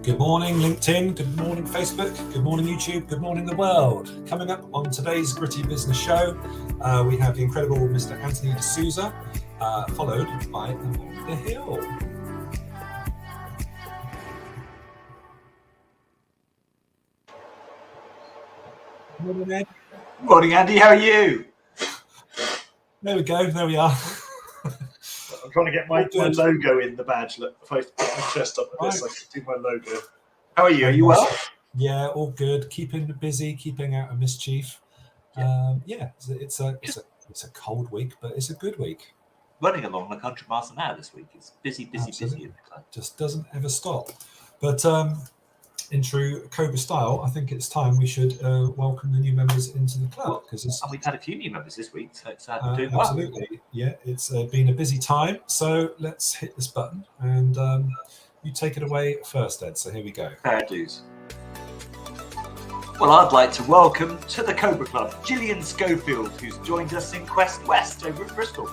Good morning, LinkedIn. Good morning, Facebook. Good morning, YouTube. Good morning, the world. Coming up on today's Gritty Business Show, we have the incredible Mr. Anthony D'Souza, followed by Amanda Hill. Morning, Ed. Morning, Andy. How are you? There we go. There we are. I'm trying to get my logo in the badge. Look, if I put my chest up like this, I can do my logo. How are you? Are you well? Yeah, all good. Keeping busy, keeping out of mischief. It's a cold week, but it's a good week. Running along 100 miles an hour this week. It's busy. Just doesn't ever stop. But in true Cobra style, I think it's time we should welcome the new members into the club. And we've had a few new members this week, so it's doing well. Absolutely. Yeah, it's been a busy time. So let's hit this button and you take it away first, Ed. So here we go. Fair dues. Well, I'd like to welcome to the Cobra Club Gillian Schofield, who's joined us in Quest West over at Bristol.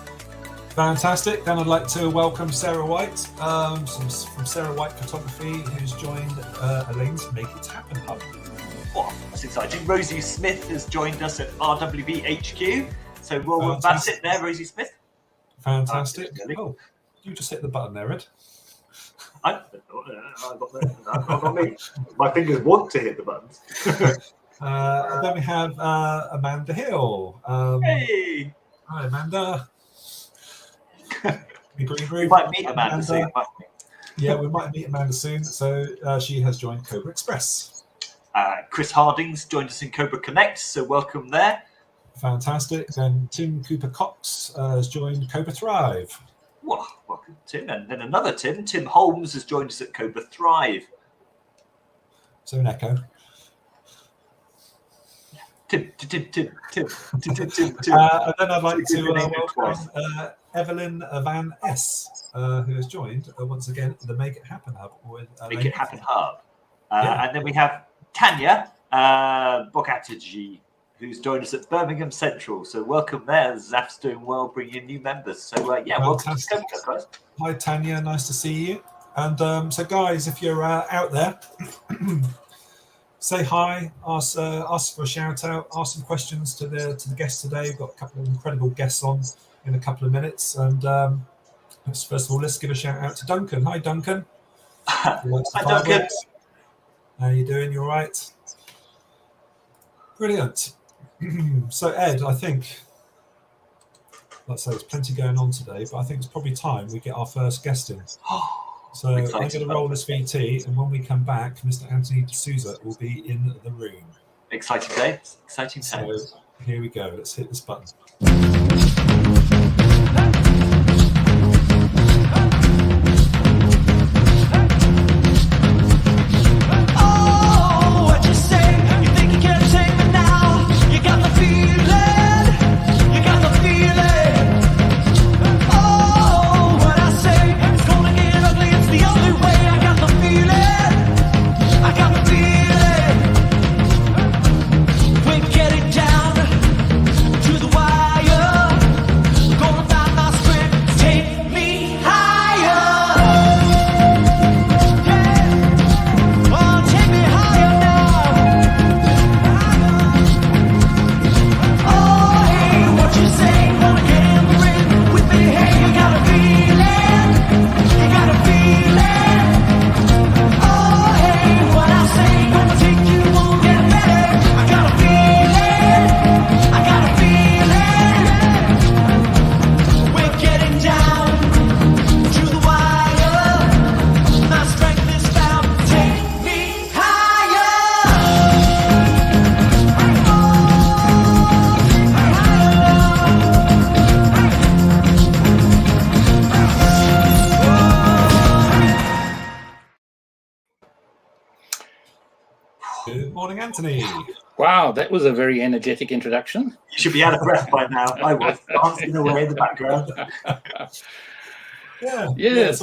Fantastic. Then I'd like to welcome Sarah White from Sarah White Photography, who's joined Elaine's Make It Happen Hub. Oh, that's exciting. Rosie Smith has joined us at RWB HQ. So that's it there, Rosie Smith. Fantastic. Oh, you just hit the button there, Ed. Not me. My fingers want to hit the buttons. Then we have Amanda Hill. Hey! Hi, Amanda. We might meet Amanda soon. Yeah, we might meet Amanda soon. So she has joined Cobra Express. Chris Harding's joined us in Cobra Connect, so welcome there. Fantastic. Then Tim Cooper Cox has joined Cobra Thrive. Well, welcome, Tim. And then another Tim Holmes, has joined us at Cobra Thrive. So an echo. Tim. And then I'd like to welcome Evelyn Van S, who has joined once again the Make It Happen Hub. Make It Happen Hub. And then we have Tanya Bocatigi, who's joined us at Birmingham Central. So welcome there. Zaf's doing well, bringing in new members. So welcome to Cobra, guys. Hi Tanya, nice to see you. And so guys, if you're out there, say hi, ask for a shout out, ask some questions to the guests today. We've got a couple of incredible guests on in a couple of minutes. And first of all, let's give a shout out to Duncan. Hi Duncan. Hi Duncan. How you doing? You all right? Brilliant. So Ed, I think, like I say, there's plenty going on today, but I think it's probably time we get our first guest in. So I'm going to roll this VT, and when we come back, Mr. Anthony D'Souza will be in the room. Exciting day. Exciting times. So here we go. Let's hit this button. Good morning, Anthony. Wow, that was a very energetic introduction. You should be out of breath by now. I was dancing away in the background. Yes.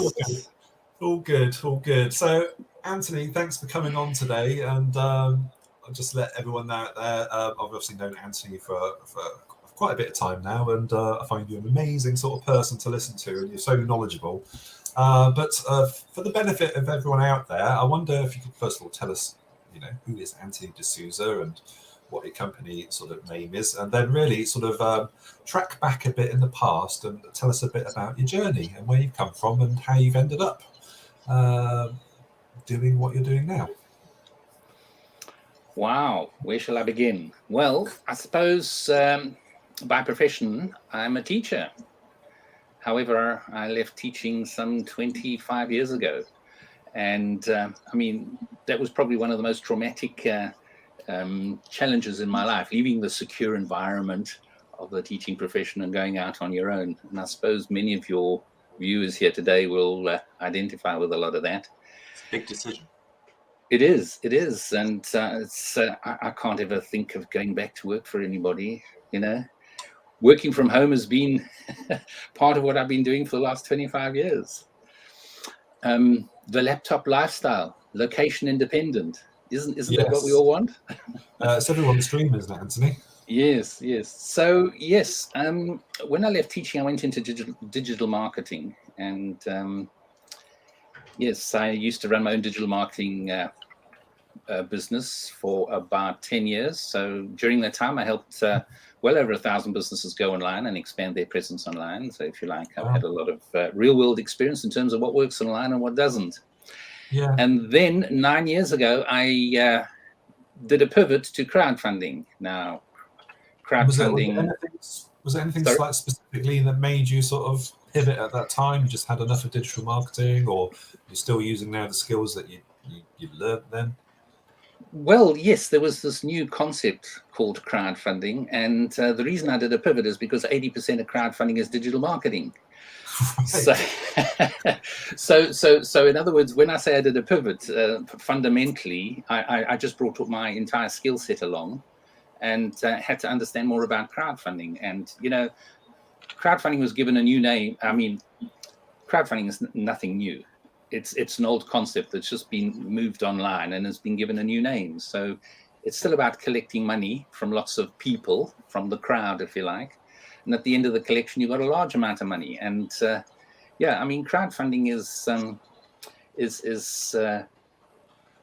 All good. So, Anthony, thanks for coming on today. And I'll just let everyone know out there. I've obviously known Anthony for quite a bit of time now, and I find you an amazing sort of person to listen to, and you're so knowledgeable. But for the benefit of everyone out there, I wonder if you could first of all tell us, who is Anthony D'Souza and what your company sort of name is, and then really sort of track back a bit in the past and tell us a bit about your journey and where you've come from and how you've ended up doing what you're doing now. Wow, where shall I begin? Well, I suppose by profession, I'm a teacher. However, I left teaching some 25 years ago. And I mean, that was probably one of the most traumatic challenges in my life, leaving the secure environment of the teaching profession and going out on your own. And I suppose many of your viewers here today will identify with a lot of that. It's a big decision. It is. And I can't ever think of going back to work for anybody, Working from home has been part of what I've been doing for the last 25 years. The laptop lifestyle, location independent, isn't that what we all want? It's everyone's dream, isn't it, Anthony? Yes. So yes, when I left teaching, I went into digital marketing, and yes, I used to run my own digital marketing business for about 10 years. So during that time, I helped well over 1,000 businesses go online and expand their presence online. So if you like, I've had a lot of real world experience in terms of what works online and what doesn't. Yeah. And then 9 years ago, I did a pivot to crowdfunding. Now, crowdfunding. Was there anything like specifically that made you sort of pivot at that time? You just had enough of digital marketing, or you're still using now the skills that you learned then? Well, yes, there was this new concept called crowdfunding, and the reason I did a pivot is because 80% of crowdfunding is digital marketing. Right. So in other words, when I say I did a pivot, fundamentally, I just brought my entire skill set along, and had to understand more about crowdfunding. And crowdfunding was given a new name. I mean, crowdfunding is nothing new. It's an old concept that's just been moved online and has been given a new name. So it's still about collecting money from lots of people, from the crowd, if you like. And at the end of the collection, you've got a large amount of money. And I mean, crowdfunding is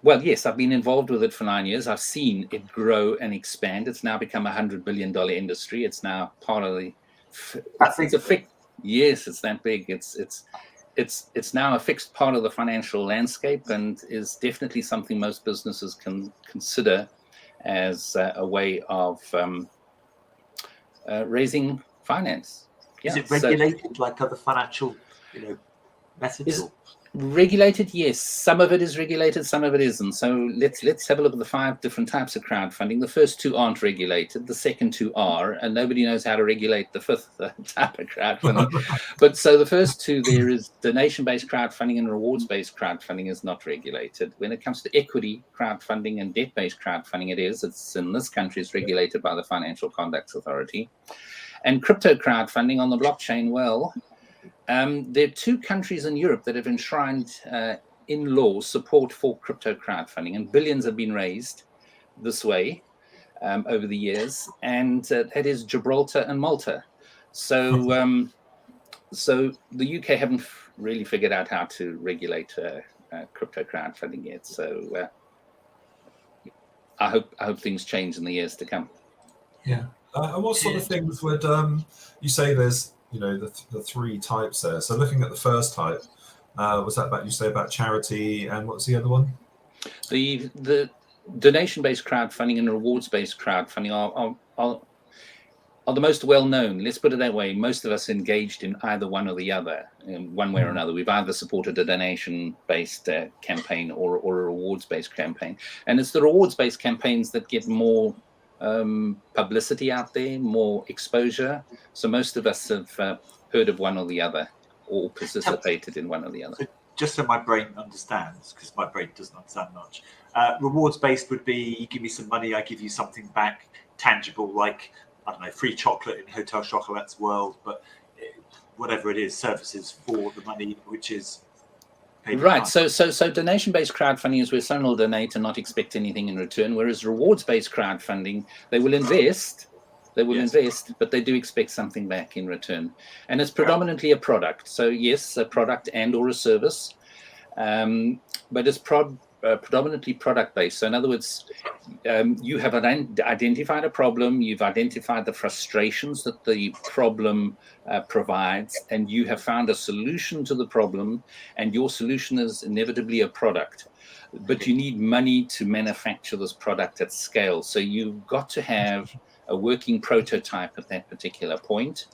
well, yes, I've been involved with it for 9 years. I've seen it grow and expand. It's now become a $100 billion industry. It's now part of the. Yes, it's that big. It's now a fixed part of the financial landscape, and is definitely something most businesses can consider as a way of raising finance. Is it regulated like other financial, methods? Regulated, yes. Some of it is regulated, some of it isn't. So let's have a look at the 5 different types of crowdfunding. The first 2 aren't regulated. The second 2 are, and nobody knows how to regulate the 5th type of crowdfunding. But so the first 2, there is donation-based crowdfunding and rewards-based crowdfunding is not regulated. When it comes to equity crowdfunding and debt-based crowdfunding, it's in this country, it's regulated by the Financial Conduct Authority. And crypto crowdfunding on the blockchain, well, there are 2 countries in Europe that have enshrined in law support for crypto crowdfunding, and billions have been raised this way over the years, and that is Gibraltar and Malta. So, so the UK haven't really figured out how to regulate crypto crowdfunding yet. So I hope things change in the years to come. Yeah. And what sort of things would you say there's the 3 types there? So looking at the first type, was that about charity, and what's the other one? The donation-based crowdfunding and rewards-based crowdfunding are the most well-known. Let's put it that way. Most of us engaged in either one or the other, in one way or another. We've either supported a donation-based campaign or a rewards-based campaign, and it's the rewards-based campaigns that get more publicity out there, more exposure. So most of us have heard of one or the other, or participated in one or the other. So just so my brain understands, because my brain doesn't understand much, rewards-based would be, you give me some money, I give you something back tangible, like, I don't know, free chocolate in Hotel Chocolate's world, but whatever it is, services for the money, which is right. So donation-based crowdfunding is where someone will donate and not expect anything in return, whereas rewards-based crowdfunding, they will invest They will Yes. invest, but they do expect something back in return. And it's predominantly a product. So yes, a product and or a service, but it's predominantly product based. So in other words, you have identified a problem, you've identified the frustrations that the problem provides, and you have found a solution to the problem, and your solution is inevitably a product. But you need money to manufacture this product at scale. So you've got to have a working prototype at that particular point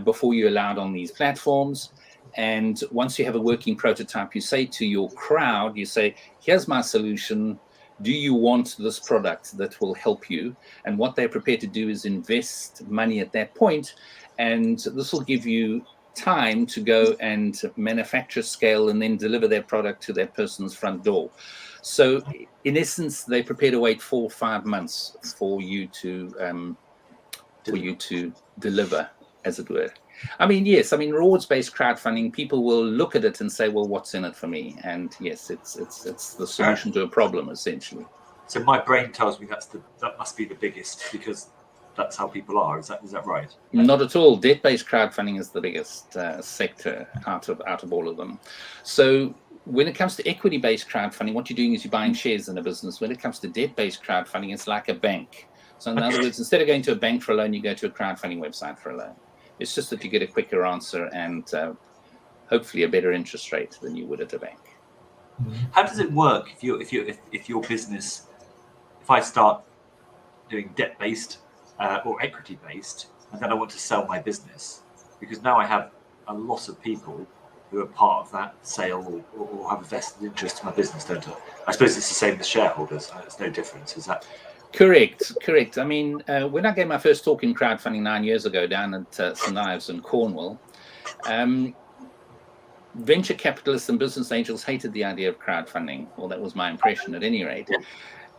before you're allowed on these platforms. And once you have a working prototype, you say to your crowd, you say, here's my solution. Do you want this product that will help you? And what they're prepared to do is invest money at that point. And this will give you time to go and manufacture, scale, and then deliver their product to that person's front door. So in essence, they prepare to wait 4 or 5 months for you to deliver, as it were. I mean, yes, I mean, rewards-based crowdfunding, people will look at it and say, well, what's in it for me? And yes, it's the solution to a problem, essentially. So my brain tells me that must be the biggest, because that's how people are. Is that right? Not at all. Debt-based crowdfunding is the biggest sector out of all of them. So when it comes to equity-based crowdfunding, what you're doing is you're buying shares in a business. When it comes to debt-based crowdfunding, it's like a bank. So in other words, instead of going to a bank for a loan, you go to a crowdfunding website for a loan. It's just that you get a quicker answer and hopefully a better interest rate than you would at a bank. How does it work if your business, if I start doing debt-based or equity-based, and then I want to sell my business, because now I have a lot of people who are part of that sale or have a vested interest in my business, don't I? I suppose it's the same as shareholders. There's no difference. Is that? Correct. I mean, when I gave my first talk in crowdfunding 9 years ago down at St Ives in Cornwall, venture capitalists and business angels hated the idea of crowdfunding. Well, that was my impression at any rate.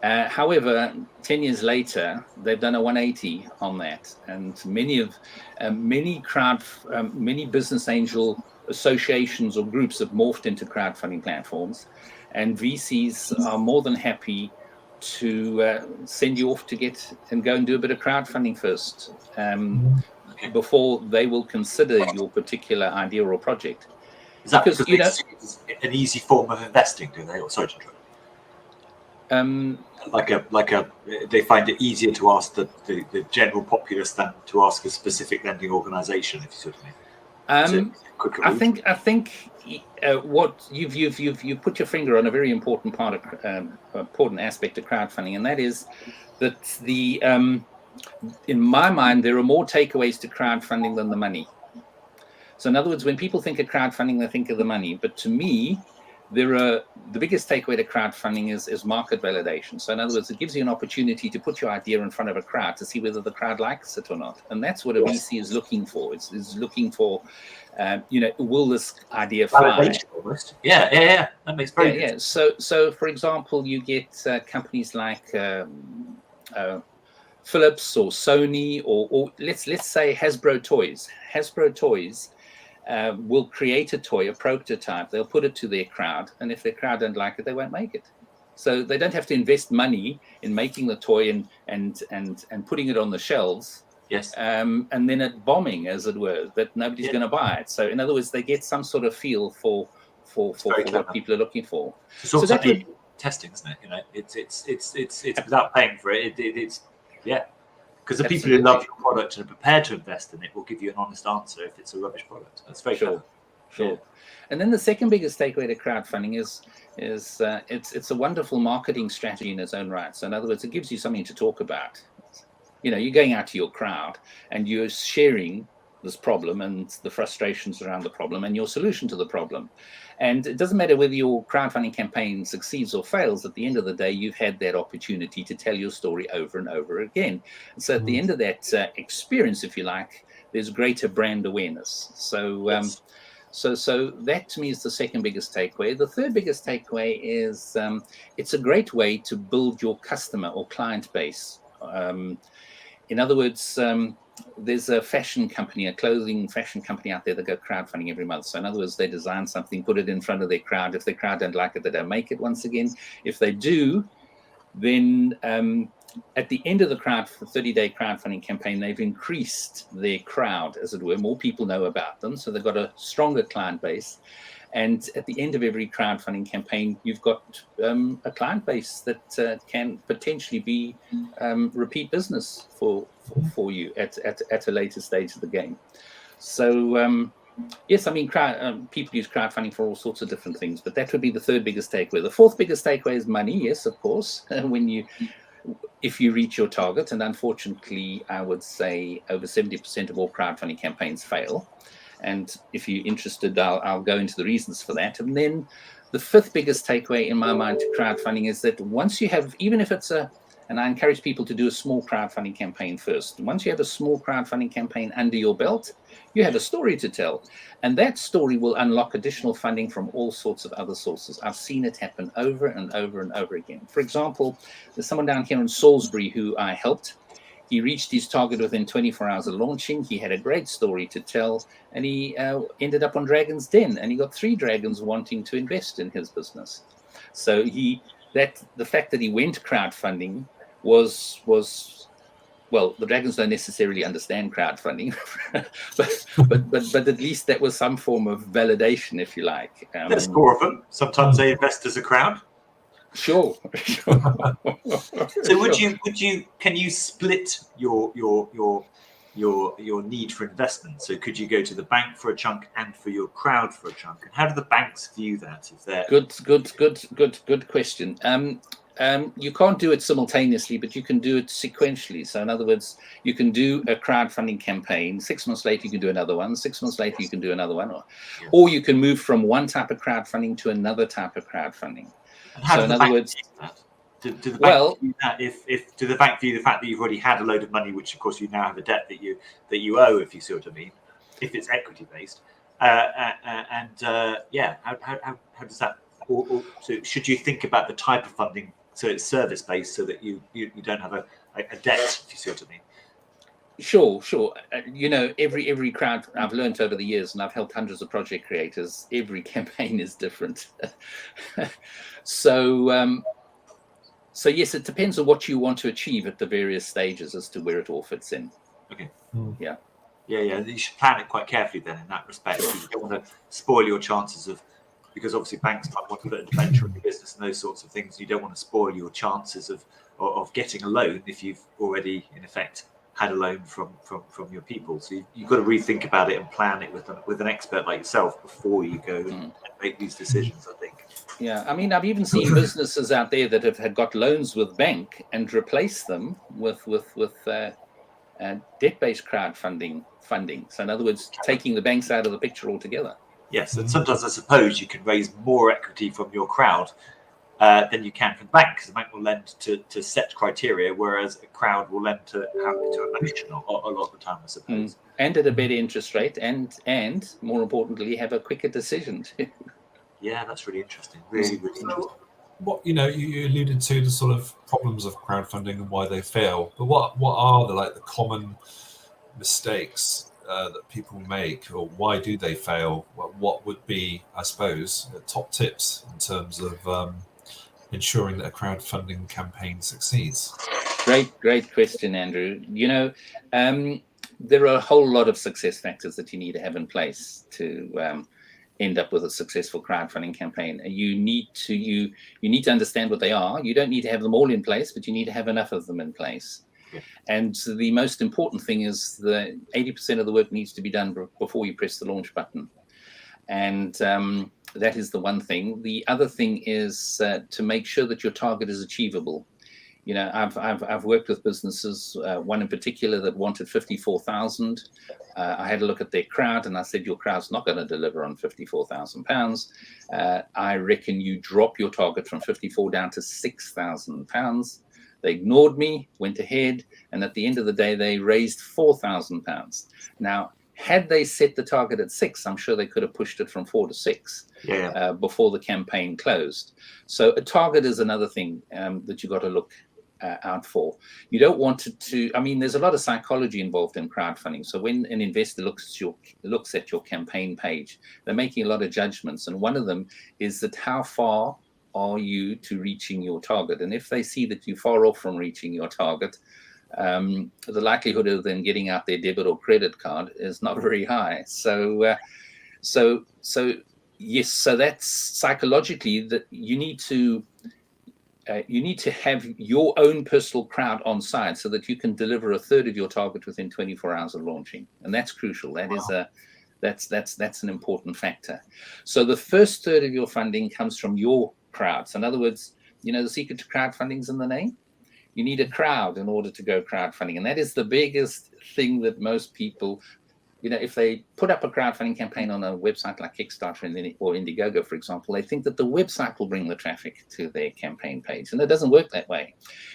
However, 10 years later, they've done a 180 on that, and many business angel associations or groups have morphed into crowdfunding platforms, and VCs are more than happy to send you off to get and go and do a bit of crowdfunding first before they will consider your particular idea or project. Is that because you know, it's an easy form of investing, do they? Or sorry to interrupt. They find it easier to ask the general populace than to ask a specific lending organisation, if you see what I mean. I think what you've put your finger on a very important part of important aspect of crowdfunding, and that is that in my mind there are more takeaways to crowdfunding than the money. So in other words, when people think of crowdfunding, they think of the money. But to me, the biggest takeaway to crowdfunding is market validation. So in other words, it gives you an opportunity to put your idea in front of a crowd to see whether the crowd likes it or not. And that's what a VC is looking for. It's looking for, will this idea fly? Almost. Yeah. That makes very good. So for example, you get companies like Philips or Sony or let's say Hasbro Toys. Hasbro Toys will create a toy, a prototype. They'll put it to their crowd, and if their crowd don't like it, they won't make it. So they don't have to invest money in making the toy and putting it on the shelves. Yes. And then it bombing, as it were, that nobody's going to buy it. So in other words, they get some sort of feel for what people are looking for. It's also testing, isn't it? You know, it's without paying for it. It's because the people who love your product and are prepared to invest in it will give you an honest answer if it's a rubbish product. That's very sure. And then the second biggest takeaway to crowdfunding is it's a wonderful marketing strategy in its own right. So in other words, it gives you something to talk about. You know, you're going out to your crowd and you're sharing this problem and the frustrations around the problem and your solution to the problem. And it doesn't matter whether your crowdfunding campaign succeeds or fails. At the end of the day, you've had that opportunity to tell your story over and over again. And so at the end of that experience, if you like, there's greater brand awareness. So so that to me is the second biggest takeaway. The third biggest takeaway is it's a great way to build your customer or client base. In other words, there's a fashion company, a clothing fashion company out there that go crowdfunding every month. So in other words, they design something, put it in front of their crowd. If their crowd don't like it, they don't make it once again. If they do, Then at the end of the 30-day crowdfunding campaign, they've increased their crowd, as it were. More people know about them, so they've got a stronger client base. And at the end of every crowdfunding campaign, you've got a client base that can potentially be repeat business for you at a later stage of the game. So yes, I mean, people use crowdfunding for all sorts of different things, but that would be the third biggest takeaway. The fourth biggest takeaway is money. Yes, of course, if you reach your target, and unfortunately, I would say over 70% of all crowdfunding campaigns fail. And if you're interested, I'll go into the reasons for that. And then the fifth biggest takeaway in my mind to crowdfunding is that once you have, even if it's and I encourage people to do a small crowdfunding campaign first. Once you have a small crowdfunding campaign under your belt, you have a story to tell. And that story will unlock additional funding from all sorts of other sources. I've seen it happen over and over and over again. For example, there's someone down here in Salisbury who I helped. He reached his target within 24 hours of launching. He had a great story to tell, and he ended up on Dragon's Den, and he got 3 dragons wanting to invest in his business. So the fact that he went crowdfunding was well, the dragons don't necessarily understand crowdfunding, but at least that was some form of validation, if you like. There's 4 of them. Sometimes they invest as a crowd. Sure. So can you split your need for investment? So could you go to the bank for a chunk and for your crowd for a chunk? And how do the banks view that? If they're Good question. You can't do it simultaneously, but you can do it sequentially. So in other words, you can do a crowdfunding campaign. 6 months later, you can do another one. 6 months later, you can do another one. Or you can move from one type of crowdfunding to another type of crowdfunding. So in other words, do the bank view that do the bank view the fact that you've already had a load of money, which of course you now have a debt that you owe, if you see what I mean, if it's equity based, how does that? So should you think about the type of funding so it's service based, so that you don't have a debt, if you see what I mean? Sure. Every crowd I've learned over the years, and I've helped hundreds of project creators, every campaign is different. So yes, it depends on what you want to achieve at the various stages as to where it all fits in. Okay. Yeah. You should plan it quite carefully then in that respect. You don't want to spoil your chances because obviously banks might want to put a venture in your business and those sorts of things. You don't want to spoil your chances of getting a loan if you've already, in effect, had a loan from your people. So you've got to rethink about it and plan it with an expert like yourself before you go and make these decisions, I think. Yeah, I mean, I've even seen businesses out there that have got loans with bank and replaced them with debt-based crowdfunding funding. So in other words, taking the banks out of the picture altogether. Yes, and sometimes I suppose you can raise more equity from your crowd than you can from the bank, because the bank will lend to set criteria, whereas a crowd will lend to emotion a lot of the time, I suppose. And at a better interest rate, and more importantly, have a quicker decision too. Yeah, that's really interesting. Really interesting. What you alluded to the sort of problems of crowdfunding and why they fail, but what are the common mistakes that people make, or why do they fail? What would be, I suppose, top tips in terms of ensuring that a crowdfunding campaign succeeds? Great question, Andrew. There are a whole lot of success factors that you need to have in place to end up with a successful crowdfunding campaign. You need to understand what they are. You don't need to have them all in place, but you need to have enough of them in place. Yeah. And the most important thing is that 80% of the work needs to be done before you press the launch button. And that is the one thing. The other thing is to make sure that your target is achievable. I've worked with businesses, one in particular that wanted 54,000. I had a look at their crowd and I said, your crowd's not going to deliver on £54,000. I reckon you drop your target from 54 down to £6,000. They ignored me, went ahead, and at the end of the day, they raised £4,000. Now, had they set the target at 6, I'm sure they could have pushed it from 4 to 6 before the campaign closed. So a target is another thing that you've got to look out for. You don't want to, there's a lot of psychology involved in crowdfunding. So when an investor looks at your campaign page, they're making a lot of judgments. And one of them is that how far are you to reaching your target? And if they see that you're far off from reaching your target, the likelihood of them getting out their debit or credit card is not very high. So yes, so that's psychologically that you need to have your own personal crowd on side so that you can deliver a third of your target within 24 hours of launching, and that's crucial. That is that's an important factor. So the first third of your funding comes from your crowds. In other words, the secret to crowdfunding is in the name. You need a crowd in order to go crowdfunding, and that is the biggest thing that most people, if they put up a crowdfunding campaign on a website like Kickstarter or Indiegogo, for example, they think that the website will bring the traffic to their campaign page, and it doesn't work that way.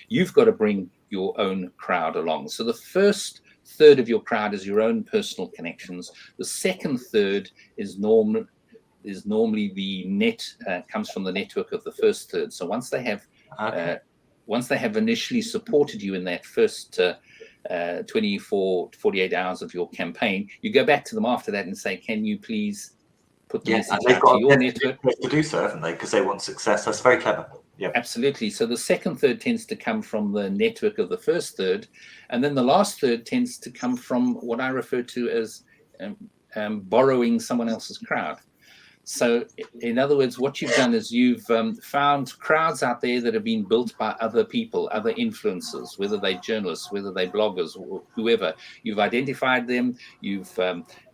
You've got to bring your own crowd along. So the first third of your crowd is your own personal connections. The second third is normally the net comes from the network of the first third. So once they have initially supported you in that first 24 to 48 hours of your campaign, you go back to them after that and say, can you please put the message out to your network? To do so, haven't they? Because they want success. That's very clever. Yeah, absolutely. So the second third tends to come from the network of the first third, and then the last third tends to come from what I refer to as borrowing someone else's crowd. So in other words, what you've done is you've found crowds out there that have been built by other people, other influencers, whether they're journalists, whether they're bloggers, or whoever. You've identified them, you've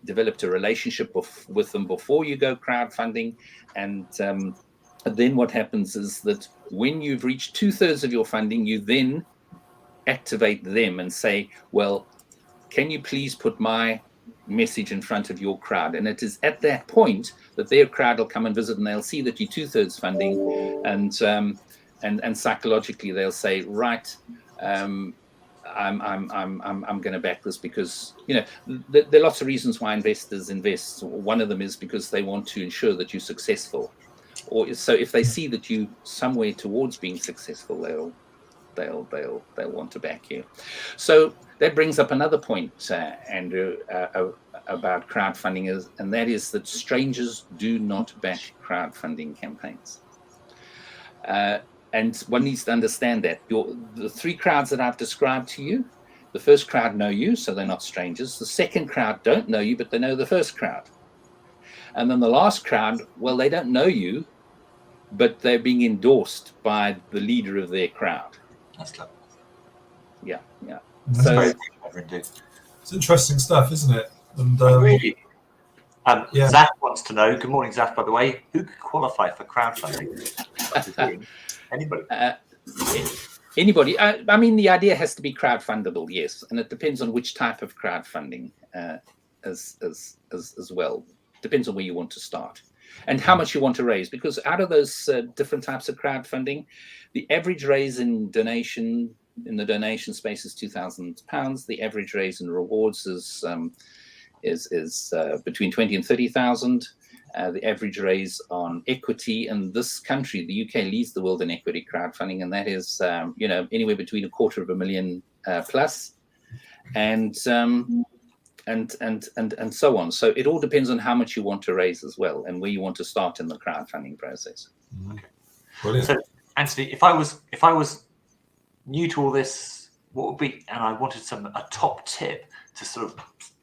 developed a relationship with them before you go crowdfunding, and then what happens is that when you've reached 2/3 of your funding, you then activate them and say, well, can you please put my message in front of your crowd? And it is at that point that their crowd will come and visit, and they'll see that you're 2/3 funding, and psychologically they'll say, right, I'm going to back this, because there are lots of reasons why investors invest. One of them is because they want to ensure that you're successful, or so if they see that you somewhere towards being successful, they'll want to back you. So that brings up another point, Andrew, about crowdfunding, and that is that strangers do not back crowdfunding campaigns. And one needs to understand that. The three crowds that I've described to you, the first crowd know you, so they're not strangers. The second crowd don't know you, but they know the first crowd. And then the last crowd, well, they don't know you, but they're being endorsed by the leader of their crowd. That's clever. Yeah. That's very clever indeed. It's interesting stuff, isn't it? And really. Yeah. Zaf wants to know, good morning, Zaf, by the way, who could qualify for crowdfunding? Anybody? Anybody. I mean, the idea has to be crowdfundable, yes, and it depends on which type of crowdfunding as well. Depends on where you want to start and how much you want to raise, because out of those different types of crowdfunding, the average raise in the donation space is £2,000. The average raise in rewards is between 20 and 30,000. The average raise on equity in this country, the UK, leads the world in equity crowdfunding, and that is anywhere between $250,000 plus, and so on. So it all depends on how much you want to raise as well, and where you want to start in the crowdfunding process. Brilliant. So, Anthony, if I was new to all this, what would be, and I wanted a top tip to sort of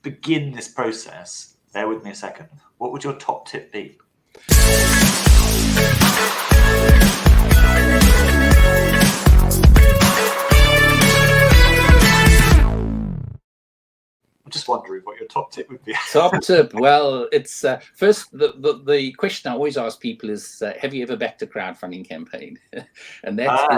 begin this process, bear with me a second, what would your top tip be? I'm just wondering what your top tip would be. Top tip. Well, it's first, the question I always ask people is, have you ever backed a crowdfunding campaign? And that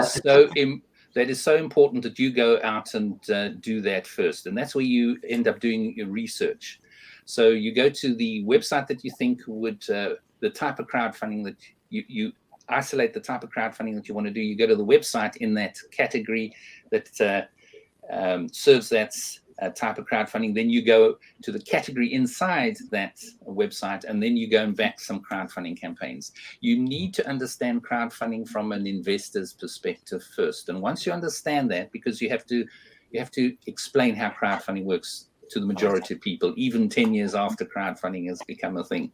is so important that you go out and do that first. And that's where you end up doing your research. So you go to the website that you think would, the type of crowdfunding that you isolate the type of crowdfunding that you want to do. You go to the website in that category that serves that type of crowdfunding. Then you go to the category inside that website, and then you go and back some crowdfunding campaigns. You need to understand crowdfunding from an investor's perspective first. And once you understand that, because you have to explain how crowdfunding works to the majority of people, even 10 years after crowdfunding has become a thing.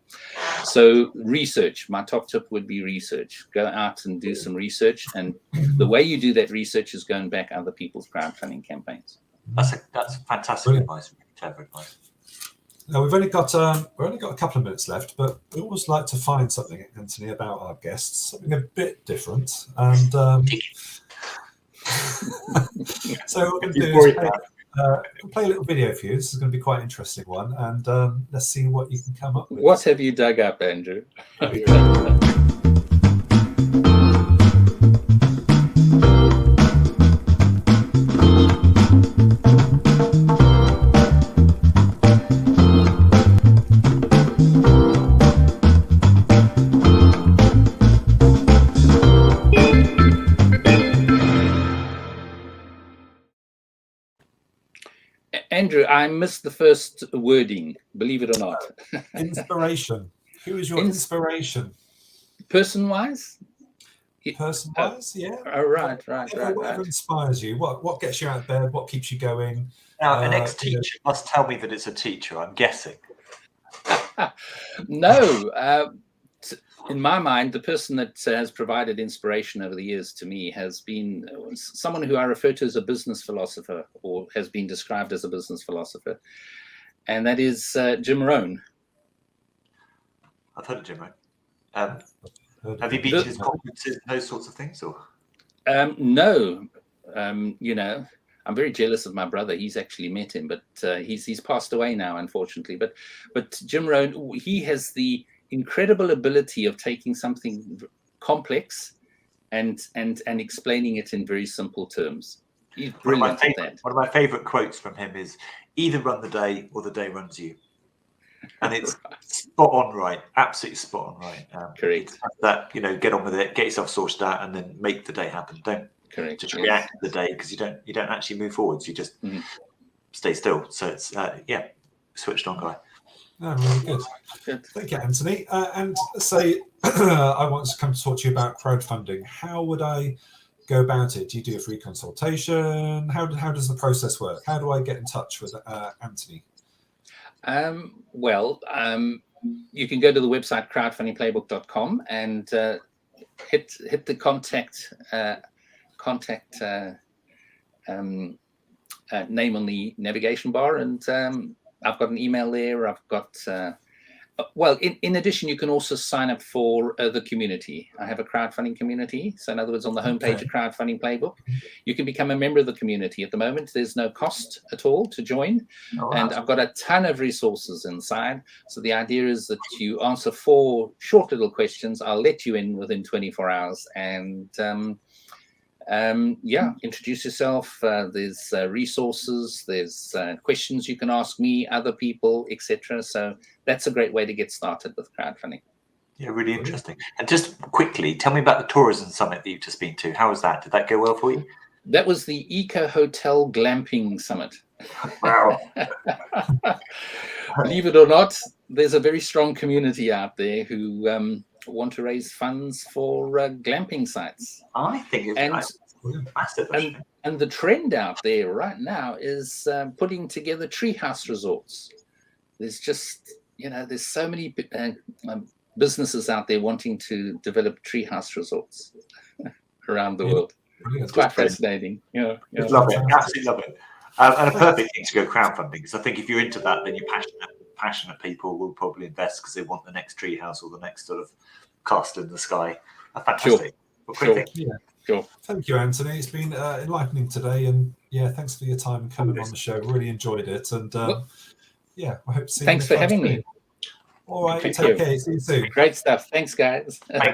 So research, my top tip would be research. Go out and do some research. And the way you do that research is go and back other people's crowdfunding campaigns. That's fantastic advice. Clever advice. Now we've only got a couple of minutes left, but we always like to find something, Anthony, about our guests, something a bit different. And so what we're going to do is play a little video for you. This is going to be quite an interesting one, and let's see what you can come up with. What have you dug up, Andrew? Andrew, I missed the first wording, believe it or not. Inspiration. Who is your inspiration? Person-wise? Person-wise, yeah. Oh, right. Whatever inspires you. What gets you out of bed? What keeps you going? Now, an ex-teacher must tell me that it's a teacher, I'm guessing. No. In my mind, the person that has provided inspiration over the years to me has been someone who I refer to as a business philosopher, or has been described as a business philosopher, and that is Jim Rohn. I've heard of Jim Rohn. Have you been to his conferences and those sorts of things? Or no. I'm very jealous of my brother. He's actually met him, but he's passed away now, unfortunately. But Jim Rohn, he has the incredible ability of taking something complex and explaining it in very simple terms. He's brilliant at that. One of my favorite quotes from him is, either run the day or the day runs you. And it's spot on right, absolutely spot on right. Correct. That, get on with it, get yourself sorted out, and then make the day happen. Don't just react to the day, because you don't actually move forwards. You just stay still. So it's switched on guy. Oh, really good. Thank you, Anthony. And say I want to come to talk to you about crowdfunding. How would I go about it? Do you do a free consultation? How does the process work? How do I get in touch with Anthony? You can go to the website crowdfundingplaybook.com and hit the contact name on the navigation bar, and I've got an email there. I've got, in addition, you can also sign up for the community. I have a crowdfunding community. So in other words, on the homepage of Crowdfunding Playbook, you can become a member of the community. At the moment, there's no cost at all to join. And I've got a ton of resources inside. So the idea is that you answer 4 short little questions. I'll let you in within 24 hours. And introduce yourself. There's resources, there's questions you can ask me, other people, etc. So that's a great way to get started with crowdfunding. Yeah, really interesting. And just quickly, tell me about the tourism summit that you've just been to. How was that? Did that go well for you? That was the Eco Hotel Glamping Summit. Wow. Believe it or not, there's a very strong community out there who want to raise funds for glamping sites. I think it's massive. And the trend out there right now is putting together treehouse resorts. There's just, there's so many businesses out there wanting to develop treehouse resorts around the world. It's quite fascinating. Love it. Absolutely love it. And a perfect thing to go crowdfunding, because I think if you're into that, then you're passionate people will probably invest because they want the next treehouse or the next sort of castle in the sky. Fantastic. Sure. Sure. Thank you, Anthony. It's been enlightening today, and thanks for your time and coming on the show. Really enjoyed it, and I hope to see you. Thanks for having me. All right, take care. See you soon. Great stuff. Thanks, guys. Bye.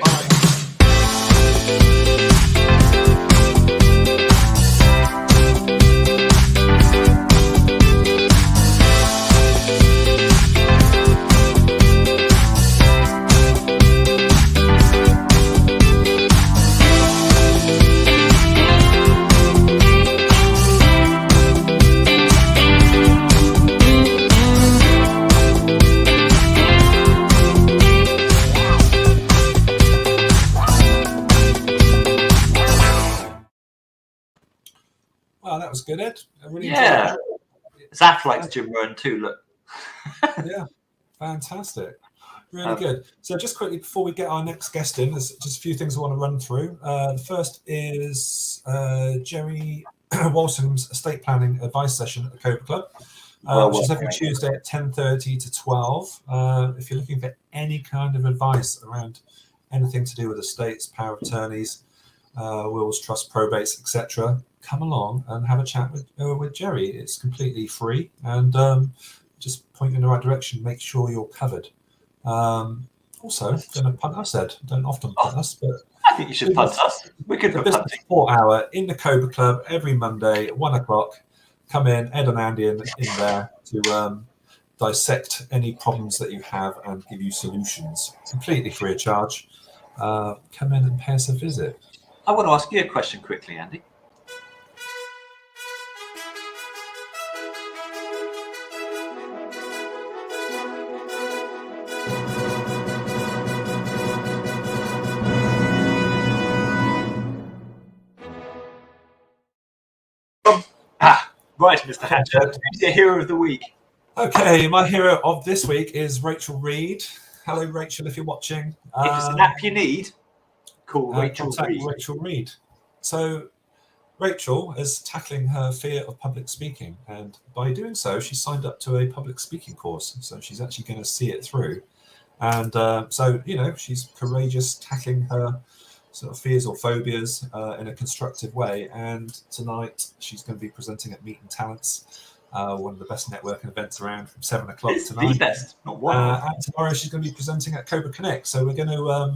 Wow, that was good, Ed. I really enjoyed that. Zaf likes Jim Rohn too. Look. Yeah, fantastic. Really good. So just quickly before we get our next guest in, there's just a few things I want to run through. The first is Jerry Walsham's estate planning advice session at the Cobra Club, which is every Tuesday at 10:30 to 12. If you're looking for any kind of advice around anything to do with estates, power of attorneys, wills, trust, probates, etc., come along and have a chat with Jerry. It's completely free and just point you in the right direction. Make sure you're covered. Also, going to punt us, Ed. Don't often punt us, but I think you should punt us. We could the put business punting. support hour in the Cobra Club every Monday at 1 o'clock. Come in, Ed and Andy in there to dissect any problems that you have and give you solutions completely free of charge. Come in and pay us a visit. I want to ask you a question quickly, Andy. Right, Mr. Hatcher, who's the hero of the week? Okay, my hero of this week is Rachel Reed. Hello, Rachel, if you're watching. If it's an app you need, call Rachel contact Reed. Rachel Reed. So Rachel is tackling her fear of public speaking, and by doing so, she signed up to a public speaking course. So she's actually going to see it through. And so, you know, she's courageous, tackling her sort of fears or phobias in a constructive way. And tonight she's going to be presenting at Meet and Talents, one of the best networking events around, from 7 o'clock It's tonight. the best, not one. And tomorrow she's going to be presenting at Cobra Connect. So we're going to,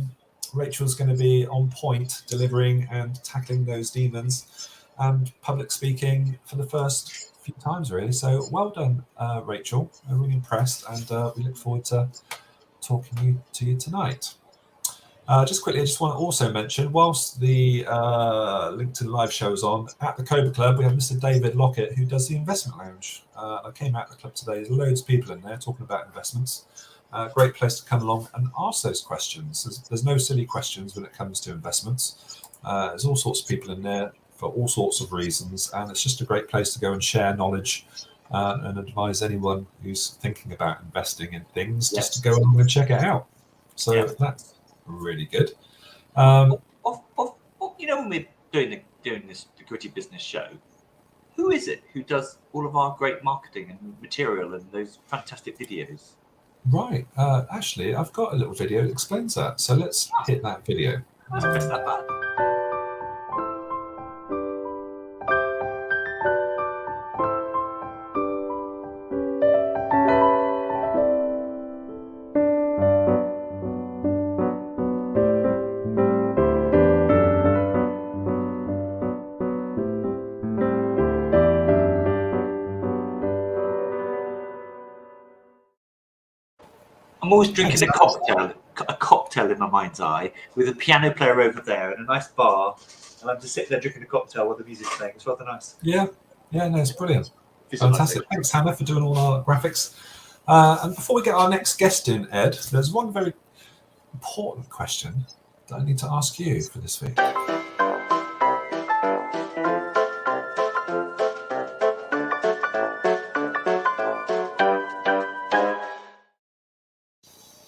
Rachel's going to be on point, delivering and tackling those demons and public speaking for the first few times, really. So well done, Rachel. I'm really impressed, and we look forward to talking to you tonight. Just quickly, I just want to also mention, whilst the LinkedIn Live show is on, at the Cobra Club, we have Mr. David Lockett, who does the Investment Lounge. I came out of the club today. There's loads of people in there talking about investments. Great place to come along and ask those questions. There's no silly questions when it comes to investments. There's all sorts of people in there for all sorts of reasons, and it's just a great place to go and share knowledge and advise anyone who's thinking about investing in things just to go along and check it out. So that's really good. You know, when we're doing this the Gritty Business show, who is it who does all of our great marketing and material and those fantastic videos? Right. Actually, I've got a little video that explains that. So let's hit that video. Let's press that button. I'm always drinking a cocktail in my mind's eye, with a piano player over there and a nice bar, and I'm just sitting there drinking a cocktail while the music's playing. It's rather nice. Yeah, no, it's brilliant. Fantastic. Thanks, Hannah, for doing all our graphics. And before we get our next guest in, Ed, there's one very important question that I need to ask you for this week.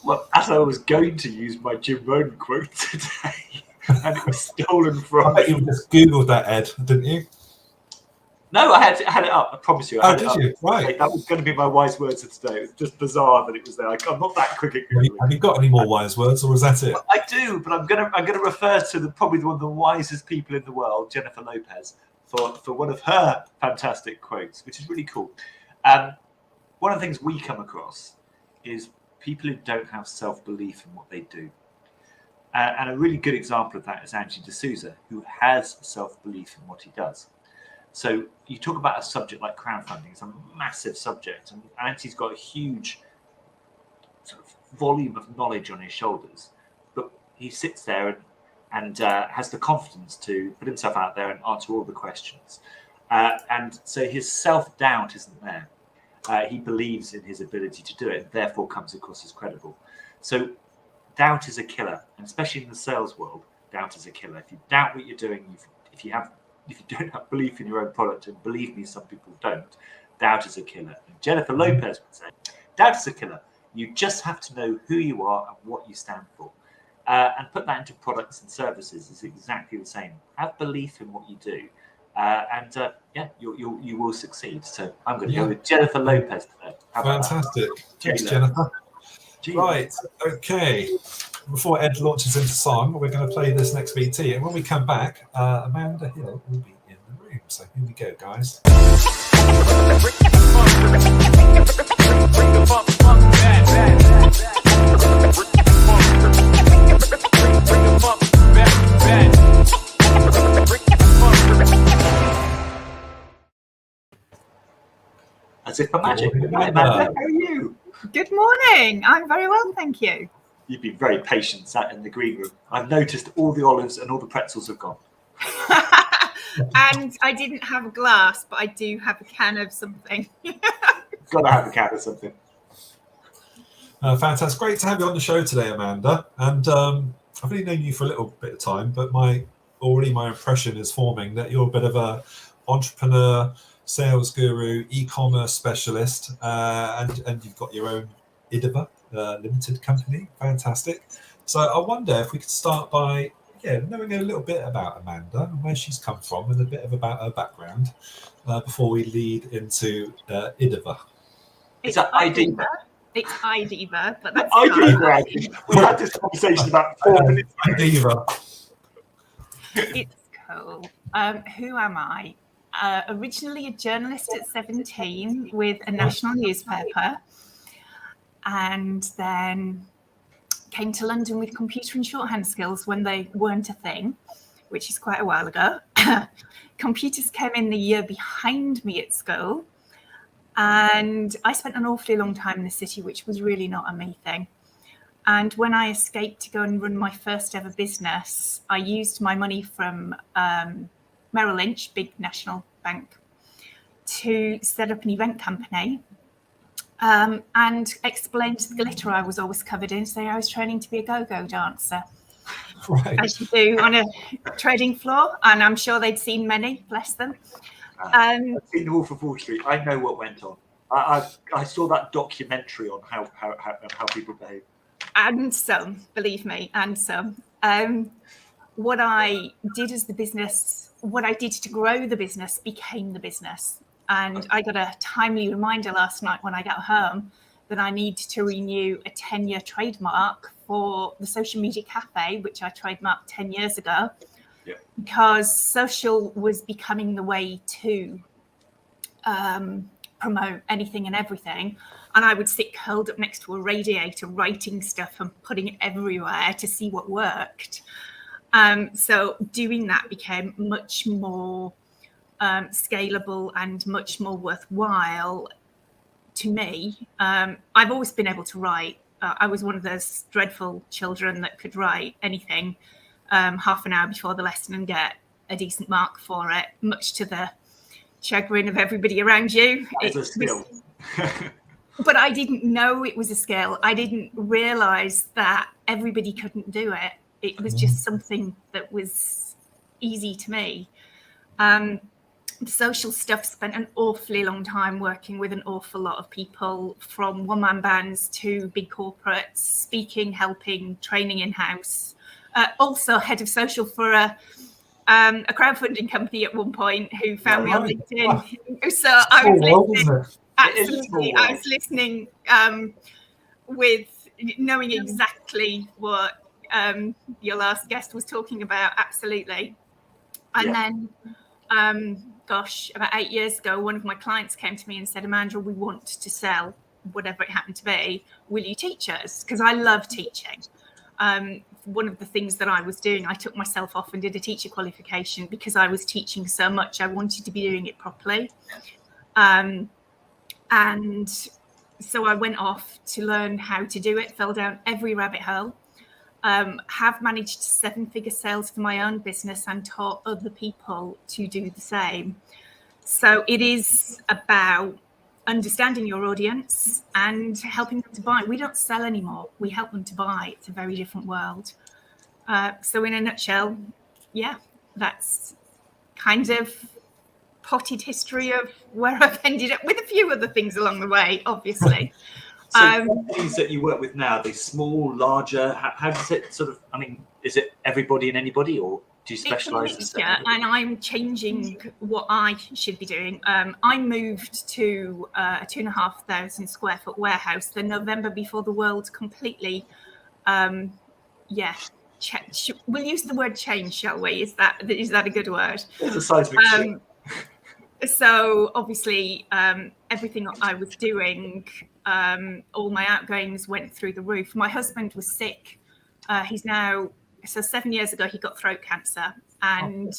Well, as I was going to use my Jim Rohn quote today, and it was stolen from I bet you just Googled that, Ed, didn't you? No, I had it up. I promise you. I had did it up. you? Right. That was going to be my wise words of today. It was just bizarre that it was there. I'm not that quick at Googling. Have you got any more wise words, or is that it? I do, but I'm gonna refer to probably one of the wisest people in the world, Jennifer Lopez, for one of her fantastic quotes, which is really cool. One of the things we come across is people who don't have self-belief in what they do. And a really good example of that is Angie D'Souza, who has self-belief in what he does. So you talk about a subject like crowdfunding. It's a massive subject, and Angie's got a huge sort of volume of knowledge on his shoulders. But he sits there and has the confidence to put himself out there and answer all the questions. And so his self-doubt isn't there. He believes in his ability to do it, therefore comes across as credible. So doubt is a killer, and especially in the sales world, doubt is a killer. If you doubt what you're doing, if you don't have belief in your own product, and believe me, some people don't, doubt is a killer. And Jennifer Lopez would say, doubt is a killer. You just have to know who you are and what you stand for. And put that into products and services is exactly the same. Have belief in what you do. You will succeed. So I'm going to go with Jennifer Lopez today. Fantastic. Thanks, J-Lo. Jennifer. J-Lo. Right. Okay. Before Ed launches into song, we're going to play this next VT. And when we come back, Amanda Hill will be in the room. So here we go, guys. As if by magic. Hi, Amanda. How are you? Good morning. I'm very well, thank you. You've been very patient sat in the green room. I've noticed all the olives and all the pretzels have gone. And I didn't have a glass, but I do have a can of something. Got to have a can of something. Fantastic. Great to have you on the show today, Amanda. And I've only known you for a little bit of time, but my impression is forming that you're a bit of a entrepreneur, sales guru, e-commerce specialist, and you've got your own Idiva limited company. Fantastic. So I wonder if we could start by knowing a little bit about Amanda and where she's come from and a bit about her background before we lead into Idiva. It's Idiva. It's Idiva, but that's Idiva. We had this conversation about 4 minutes ago. Idiva. It's cool. Who am I? Originally a journalist at 17 with a national newspaper, and then came to London with computer and shorthand skills when they weren't a thing, which is quite a while ago. Computers came in the year behind me at school, and I spent an awfully long time in the city, which was really not a me thing. And when I escaped to go and run my first ever business, I used my money from Merrill Lynch, big national bank, to set up an event company and explained the glitter I was always covered in, saying I was training to be a go-go dancer. Right. As you do on a trading floor, and I'm sure they'd seen many, bless them. I've seen The Wolf of Wall Street. I know what went on. I saw that documentary on how people behave. And some, believe me, and some. What I did as the business, what I did to grow the business became the business. And I got a timely reminder last night when I got home that I need to renew a 10-year trademark for the Social Media Cafe, which I trademarked 10 years ago, because social was becoming the way to promote anything and everything. And I would sit curled up next to a radiator writing stuff and putting it everywhere to see what worked. So doing that became much more scalable and much more worthwhile to me. I've always been able to write. I was one of those dreadful children that could write anything half an hour before the lesson and get a decent mark for it, much to the chagrin of everybody around you. It's a skill. But I didn't know it was a skill. I didn't realise that everybody couldn't do it. It was just something that was easy to me. The social stuff, spent an awfully long time working with an awful lot of people, from one-man bands to big corporates, speaking, helping, training in-house. Also head of social for a crowdfunding company at one point who found me on LinkedIn. Wow. So I was listening. Absolutely, I was listening with knowing exactly what your last guest was talking about. Absolutely. And then, about 8 years ago, one of my clients came to me and said, Amanda, we want to sell whatever it happened to be. Will you teach us? Because I love teaching. One of the things that I was doing, I took myself off and did a teacher qualification because I was teaching so much. I wanted to be doing it properly. And so I went off to learn how to do it, fell down every rabbit hole, have managed 7-figure sales for my own business and taught other people to do the same. So it is about understanding your audience and helping them to buy. We don't sell anymore. We help them to buy. It's a very different world. So in a nutshell, that's kind of potted history of where I've ended up with a few other things along the way, obviously. So companies that you work with now, are they small, larger? How does it sort of, I mean, is it everybody and anybody, or do you specialize in mixture, certain? and I'm changing what I should be doing. I moved to a 2,500 square foot warehouse the November before the world completely, we'll use the word change, shall we? Is that a good word? It's a seismic shift. So obviously, everything I was doing, all my outgoings went through the roof. My husband was sick. So 7 years ago, he got throat cancer, and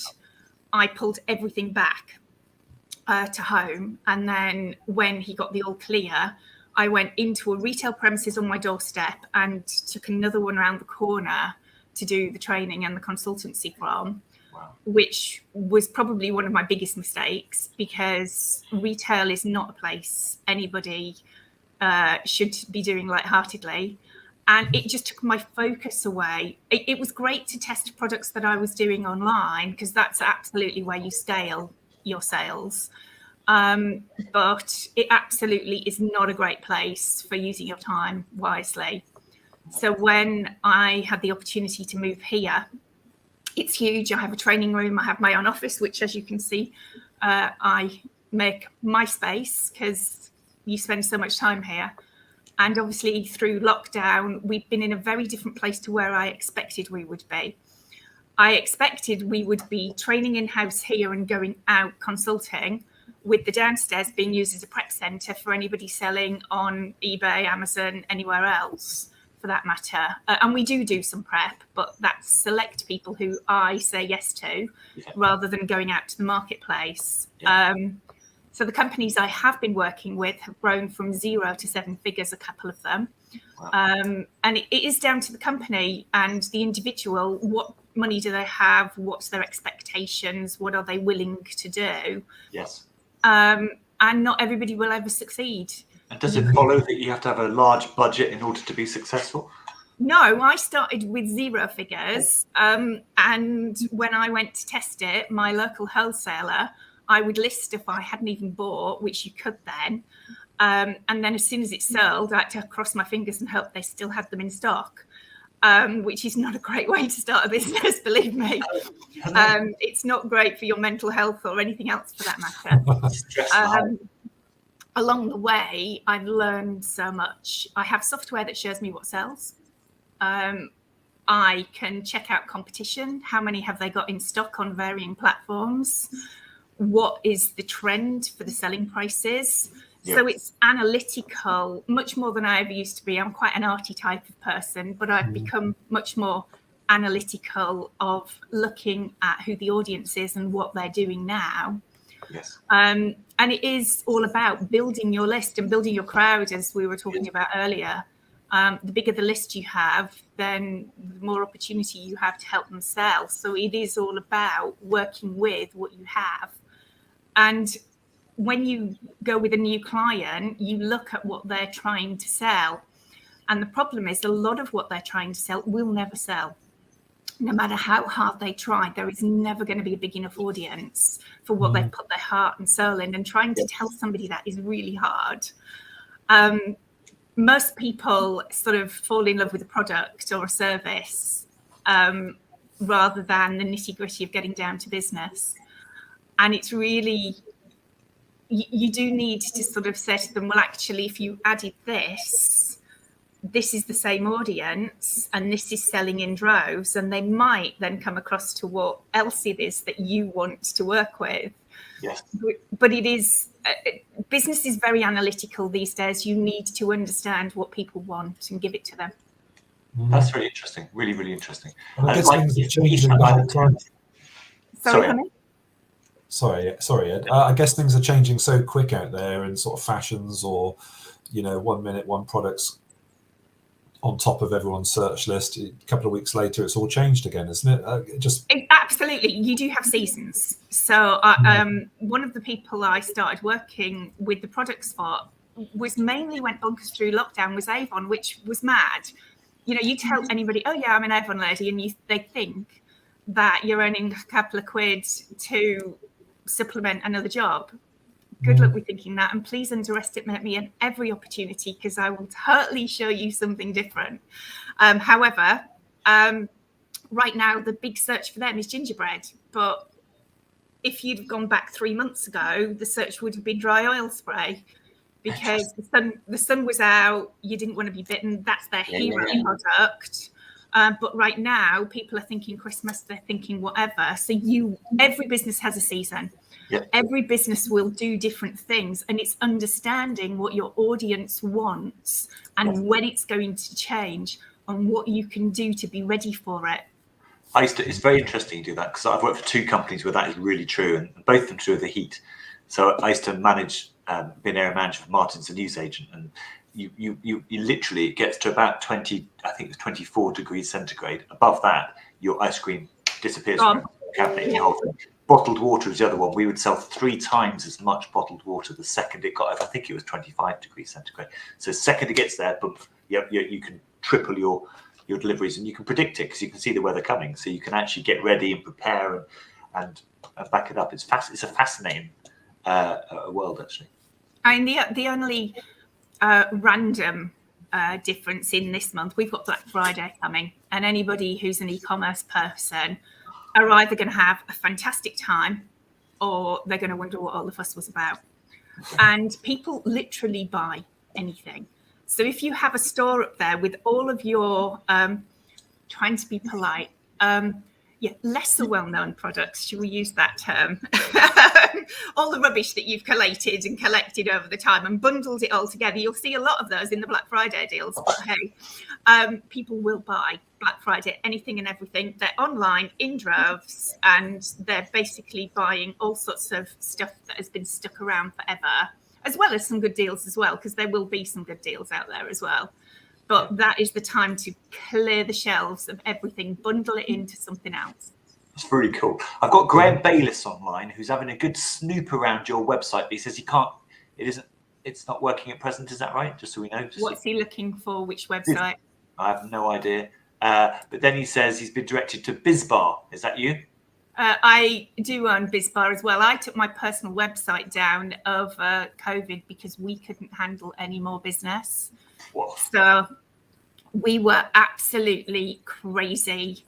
I pulled everything back to home. And then when he got the all clear, I went into a retail premises on my doorstep and took another one around the corner to do the training and the consultancy from. Wow. Which was probably one of my biggest mistakes, because retail is not a place anybody should be doing lightheartedly. And it just took my focus away. It was great to test products that I was doing online, because that's absolutely where you scale your sales. But it absolutely is not a great place for using your time wisely. So when I had the opportunity to move here, it's huge. I have a training room. I have my own office, which, as you can see, I make my space because you spend so much time here. And obviously, through lockdown, we've been in a very different place to where I expected we would be. I expected we would be training in-house here and going out consulting, with the downstairs being used as a prep centre for anybody selling on eBay, Amazon, anywhere else, for that matter. And we do some prep, but that's select people who I say yes to, rather than going out to the marketplace. So the companies I have been working with have grown from 0 to 7 figures, a couple of them. Wow. And it is down to the company and the individual. What money do they have? What's their expectations? What are they willing to do? Yes. And not everybody will ever succeed. And does it follow that you have to have a large budget in order to be successful? No, I started with 0 figures. And when I went to test it, my local wholesaler, I would list if I hadn't even bought, which you could then. And then as soon as it sold, I had to cross my fingers and hope they still had them in stock, which is not a great way to start a business, believe me. It's not great for your mental health or anything else for that matter. Along the way, I've learned so much. I have software that shows me what sells. I can check out competition. How many have they got in stock on varying platforms? What is the trend for the selling prices? Yes. So it's analytical, much more than I ever used to be. I'm quite an arty type of person, but I've become much more analytical of looking at who the audience is and what they're doing now. Yes. And it is all about building your list and building your crowd, as we were talking about earlier. The bigger the list you have, then the more opportunity you have to help them sell. So it is all about working with what you have. And when you go with a new client, you look at what they're trying to sell. And the problem is a lot of what they're trying to sell will never sell. No matter how hard they try, there is never going to be a big enough audience for what they've put their heart and soul in. And trying to tell somebody that is really hard. Most people sort of fall in love with a product or a service rather than the nitty-gritty of getting down to business. And it's really, you do need to sort of say to them, well, actually, if you added this is the same audience and this is selling in droves, and they might then come across to what else it is that you want to work with. Yes. But it is, business is very analytical these days. You need to understand what people want and give it to them. That's really interesting. Really, really interesting. And I guess things are changing the whole time. Sorry, honey? Sorry, Ed. I guess things are changing so quick out there in sort of fashions, or, 1 minute, one product's on top of everyone's search list. A couple of weeks later, it's all changed again, isn't it? Absolutely. You do have seasons. So one of the people I started working with the products for was mainly went bonkers through lockdown was Avon, which was mad. You tell anybody, oh yeah, I'm an Avon lady, and they think that you're earning a couple of quid to supplement another job. Good luck with thinking that, and please underestimate me at every opportunity, because I will totally show you something different. However, right now the big search for them is gingerbread, but if you'd gone back 3 months ago, the search would have been dry oil spray, because the sun was out, you didn't want to be bitten. That's their hero product. But right now, people are thinking Christmas, they're thinking whatever. So every business has a season. Yep. Every business will do different things, and it's understanding what your audience wants and when it's going to change and what you can do to be ready for it. It's very interesting you do that, because I've worked for 2 companies where that is really true, and both of them true of the heat. So I used to manage, be an area manager for Martin's, a newsagent, and you literally, it gets to about 20, I think it's 24 degrees centigrade. Above that, your ice cream disappears from the cabinet in your whole thing. Bottled water is the other one. We would sell 3 times as much bottled water the second it got, I think it was 25 degrees centigrade. So the second it gets there, boom, you can triple your deliveries, and you can predict it because you can see the weather coming. So you can actually get ready and prepare and back it up. It's a fascinating world, actually. I mean, the only random difference in this month, we've got Black Friday coming, and anybody who's an e-commerce person are either going to have a fantastic time or they're going to wonder what all the fuss was about. And people literally buy anything. So if you have a store up there with all of your, trying to be polite, lesser well-known products, should we use that term? All the rubbish that you've collated and collected over the time and bundled it all together. You'll see a lot of those in the Black Friday deals. But hey, people will buy Black Friday anything and everything. They're online in droves, and they're basically buying all sorts of stuff that has been stuck around forever, as well as some good deals as well, because there will be some good deals out there as well. But that is the time to clear the shelves of everything, bundle it into something else. It's really cool. I've got Graham Bayliss online, who's having a good snoop around your website. But he says it's not working at present. Is that right? Just so we know. What's he looking for? Which website? I have no idea. But then he says he's been directed to BizBar. Is that you? I do own BizBar as well. I took my personal website down over COVID because we couldn't handle any more business. Whoa. So we were absolutely crazy.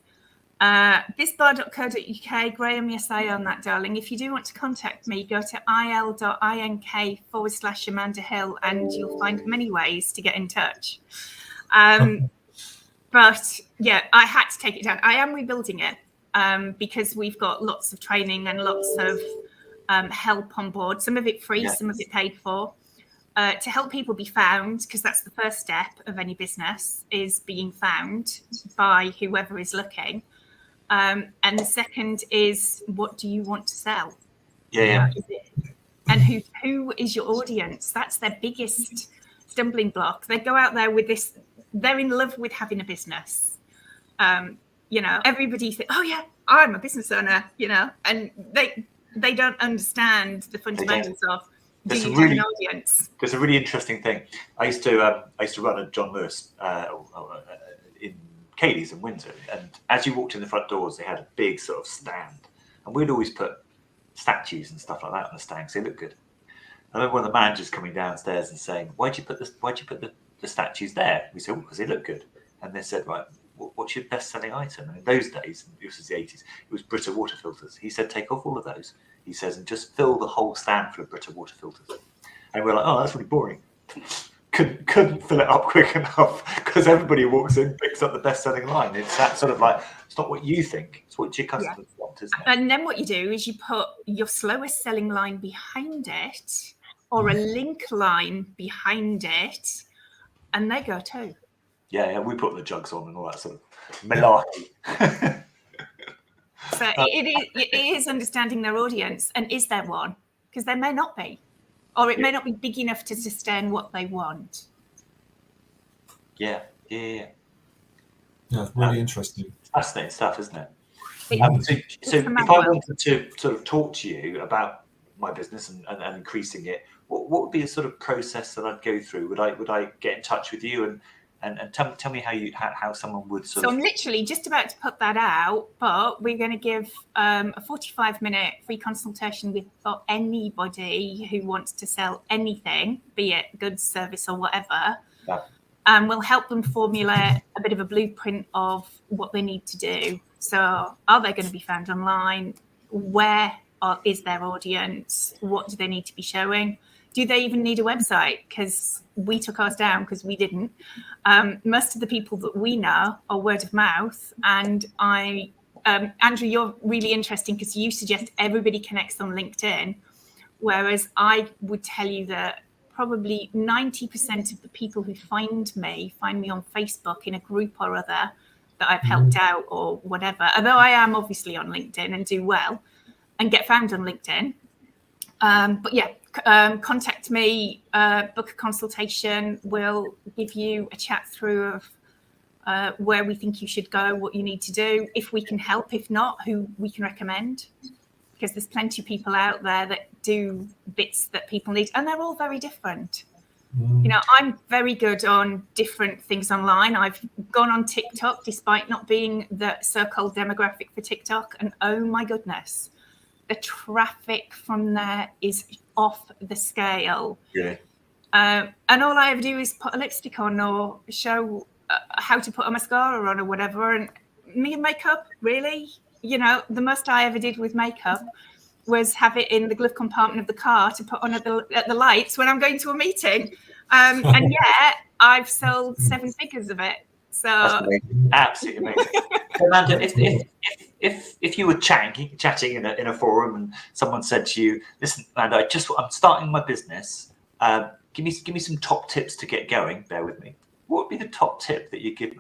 bizbar.co.uk. Graham, yes, I own that, darling. If you do want to contact me, go to il.ink/Amanda Hill, and you'll find many ways to get in touch. But yeah, I had to take it down. I am rebuilding it because we've got lots of training and lots of help on board. Some of it free, some of it paid for. To help people be found, because that's the first step of any business, is being found by whoever is looking. And the second is, what do you want to sell? And who is your audience? That's their biggest stumbling block. They go out there with this, they're in love with having a business. Everybody thinks, oh yeah, I'm a business owner, and they don't understand the fundamentals of, do you have an audience? There's a really interesting thing. I used to run a John Lewis in Cayley's in Windsor, and as you walked in the front doors, they had a big sort of stand, and we'd always put statues and stuff like that on the stand because they look good. I remember one of the managers coming downstairs and saying, "Why'd you put the statues there?" We said, "Well, because they look good." And they said, "Right, what's your best-selling item?" And in those days, this was the 80s, it was Brita water filters. He said, "Take off all of those," he says, "and just fill the whole stand full of Brita water filters." And we're like, "Oh, that's really boring." Couldn't fill it up quick enough because everybody walks in, picks up the best-selling line. It's that sort of like, it's not what you think, it's what your customers want, isn't it? And then what you do is you put your slowest selling line behind it, or a link line behind it, and they go too. Yeah, we put the jugs on and all that sort of malarkey. So it is understanding their audience, and is there one? Because there may not be, or it may not be big enough to sustain what they want. Yeah. Yeah, really interesting. Fascinating stuff, isn't it? So if I wanted to sort of talk to you about my business and increasing it, what would be a sort of process that I'd go through? Would I get in touch with you and And tell me how someone would sort So of. I'm literally just about to put that out, but we're going to give a 45-minute free consultation for anybody who wants to sell anything, be it goods, service, or whatever. Yeah. And we'll help them formulate a bit of a blueprint of what they need to do. So are they going to be found online? Where is their audience? What do they need to be showing? Do they even need a website? Because we took ours down because we didn't. Most of the people that we know are word of mouth. And Andrew, you're really interesting because you suggest everybody connects on LinkedIn, whereas I would tell you that probably 90% of the people who find me on Facebook in a group or other that I've helped out or whatever, although I am obviously on LinkedIn and do well and get found on LinkedIn. But yeah, contact me, book a consultation. We'll give you a chat through of where we think you should go, what you need to do, if we can help, if not, who we can recommend. Because there's plenty of people out there that do bits that people need, and they're all very different. You know, I'm very good on different things online. I've gone on TikTok despite not being the so-called demographic for TikTok, and oh my goodness, the traffic from there is off the scale. Yeah. And all I ever do is put a lipstick on or show how to put a mascara on or whatever. And me and makeup, really? You know, the most I ever did with makeup was have it in the glove compartment of the car to put on at the lights when I'm going to a meeting. And yet I've sold 7 figures of it. So Absolutely amazing. Amanda, if you were chatting in a forum and someone said to you, "Listen, Amanda, I'm starting my business. Give me some top tips to get going." Bear with me. What would be the top tip that you give me?